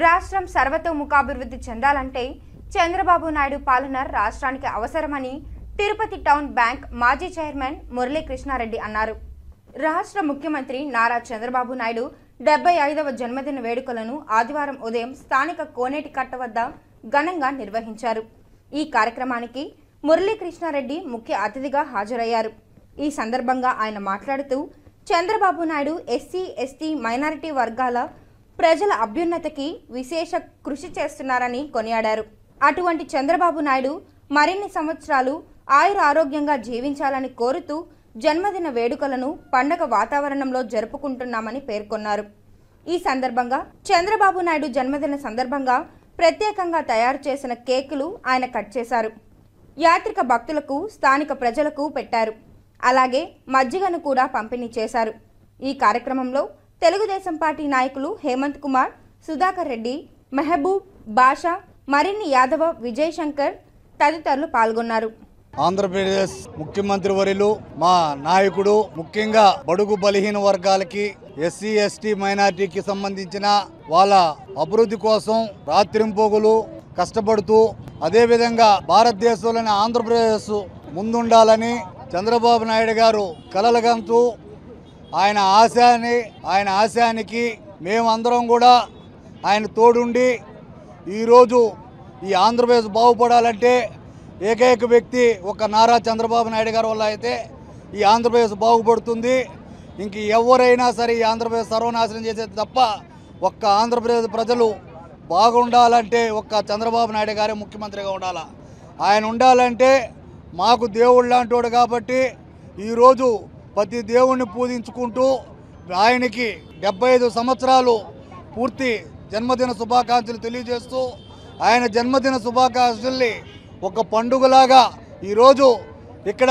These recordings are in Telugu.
రాష్ట్రం సర్వతోముఖాభివృద్ధి చెందాలంటే చంద్రబాబు నాయుడు పాలన రాష్ట్రానికి అవసరమని తిరుపతి టౌన్ బ్యాంక్ మాజీ చైర్మన్ మురళీకృష్ణారెడ్డి అన్నారు. రాష్ట్ర ముఖ్యమంత్రి నారా చంద్రబాబు నాయుడు 75వ జన్మదిన వేడుకలను ఆదివారం ఉదయం స్థానిక కోనేటి కట్ట వద్ద ఘనంగా నిర్వహించారు. ఈ కార్యక్రమానికి మురళీకృష్ణారెడ్డి ముఖ్య అతిథిగా హాజరయ్యారు. ఈ సందర్భంగా ఆయన మాట్లాడుతూ Chandrababu Naidu SC, ST, minority వర్గాల ప్రజల అభ్యున్నతికి విశేష కృషి చేస్తున్నారని కొనియాడారు. అటువంటి చంద్రబాబు నాయుడు మరిన్ని సంవత్సరాలు ఆయుర ఆరోగ్యంగా జీవించాలని కోరుతూ జన్మదిన వేడుకలను పండగ వాతావరణంలో జరుపుకుంటున్నామని పేర్కొన్నారు. ఈ సందర్భంగా చంద్రబాబు నాయుడు జన్మదిన సందర్భంగా ప్రత్యేకంగా తయారు చేసిన కేకులు ఆయన కట్ చేశారు. యాత్రిక భక్తులకు, స్థానిక ప్రజలకు పెట్టారు. అలాగే మజ్జిగను కూడా పంపిణీ చేశారు. ఈ కార్యక్రమంలో తెలుగుదేశం పార్టీ నాయకులు హేమంత్ కుమార్, సుధాకర్ రెడ్డి, మెహబూబ్ బాషా, మరిన్ని యాదవ, విజయ్ శంకర్ తదితరులు పాల్గొన్నారు. ఆంధ్రప్రదేశ్ ముఖ్యమంత్రి వర్యులు మా నాయకుడు ముఖ్యంగా బడుగు బలహీన వర్గాలకి, ఎస్సీ, ఎస్టీ, మైనార్టీకి సంబంధించిన వాళ్ళ అభివృద్ధి కోసం రాత్రింపోగులు కష్టపడుతూ అదేవిధంగా భారతదేశంలోని ఆంధ్రప్రదేశ్ ముందుండాలని చంద్రబాబు నాయుడు గారు కలలుగంటూ ఆయన ఆశయానికి మేమందరం కూడా ఆయన తోడుండి ఈరోజు ఈ ఆంధ్రప్రదేశ్ బాగుపడాలంటే ఏకైక వ్యక్తి ఒక నారా చంద్రబాబు నాయుడు గారి వల్ల అయితే ఈ ఆంధ్రప్రదేశ్ బాగుపడుతుంది. ఇంక ఎవరైనా సరే ఈ ఆంధ్రప్రదేశ్ సర్వనాశనం చేసేది తప్ప ఒక్క ఆంధ్రప్రదేశ్ ప్రజలు బాగుండాలంటే ఒక్క చంద్రబాబు నాయుడు గారే ముఖ్యమంత్రిగా ఉండాలి. ఆయన ఉండాలంటే మాకు దేవుడు లాంటోడు కాబట్టి ఈరోజు ప్రతి దేవుణ్ణి పూజించుకుంటూ ఆయనకి 75 సంవత్సరాలు పూర్తి జన్మదిన శుభాకాంక్షలు తెలియజేస్తూ ఆయన జన్మదిన శుభాకాంక్షల్ని ఒక పండుగలాగా ఈరోజు ఇక్కడ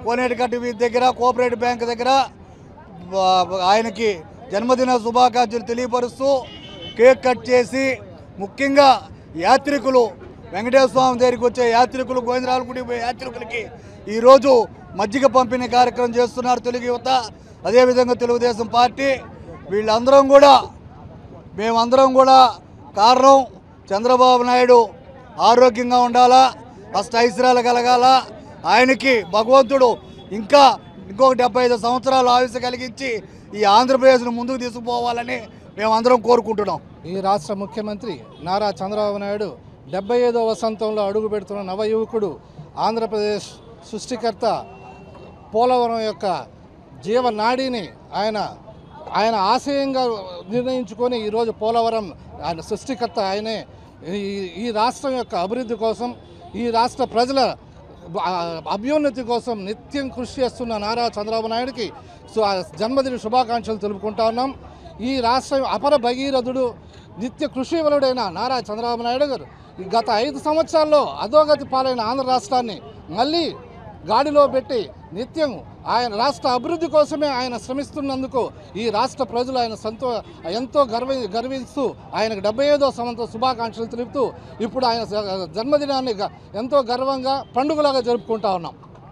కోనేటికట్ట వీధి దగ్గర కోఆపరేటివ్ బ్యాంక్ దగ్గర ఆయనకి జన్మదిన శుభాకాంక్షలు తెలియపరుస్తూ కేక్ కట్ చేసి ముఖ్యంగా యాత్రికులు, వెంకటేశ్వర స్వామి దగ్గరికి వచ్చే యాత్రికులు, గోవిందరాజు గుడికి పోయే యాత్రికులకి ఈరోజు మజ్జిగ పంపిణీ కార్యక్రమం చేస్తున్నారు తెలుగు యువత, అదేవిధంగా తెలుగుదేశం పార్టీ. మేమందరం కూడా కారణం చంద్రబాబు నాయుడు ఆరోగ్యంగా ఉండాలా, అష్టైశ్వర్యాలు కలగాల, ఆయనకి భగవంతుడు ఇంకొక 75 సంవత్సరాలు ఆయుష్య కలిగించి ఈ ఆంధ్రప్రదేశ్ను ముందుకు తీసుకుపోవాలని మేమందరం కోరుకుంటున్నాం. ఈ రాష్ట్ర ముఖ్యమంత్రి నారా చంద్రబాబు నాయుడు 75వ వసంతంలో అడుగుపెడుతున్న నవయువకుడు, ఆంధ్రప్రదేశ్ సృష్టికర్త, పోలవరం యొక్క జీవనాడిని ఆయన ఆశయంగా నిర్ణయించుకొని ఈరోజు పోలవరం ఆయన సృష్టికర్త ఆయనే. ఈ రాష్ట్రం యొక్క అభివృద్ధి కోసం, ఈ రాష్ట్ర ప్రజల అభ్యున్నతి కోసం నిత్యం కృషి చేస్తున్న నారా చంద్రబాబు నాయుడికి జన్మదిన శుభాకాంక్షలు తెలుపుకుంటా ఉన్నాం. ఈ రాష్ట్రం అపర భగీరథుడు, నిత్య కృషివలుడైన నారా చంద్రబాబు నాయుడు గారు గత 5 సంవత్సరాల్లో అధోగతి పాలైన ఆంధ్ర రాష్ట్రాన్ని మళ్ళీ గాడిలో పెట్టి నిత్యం ఆయన రాష్ట్ర అభివృద్ధి కోసమే ఆయన శ్రమిస్తున్నందుకు ఈ రాష్ట్ర ప్రజలు ఆయన ఎంతో గర్విస్తూ ఆయనకు 75వ సంవత్సరం శుభాకాంక్షలు తెలుపుతూ ఇప్పుడు ఆయన జన్మదినాన్ని ఎంతో గర్వంగా పండుగలాగా జరుపుకుంటా ఉన్నాం.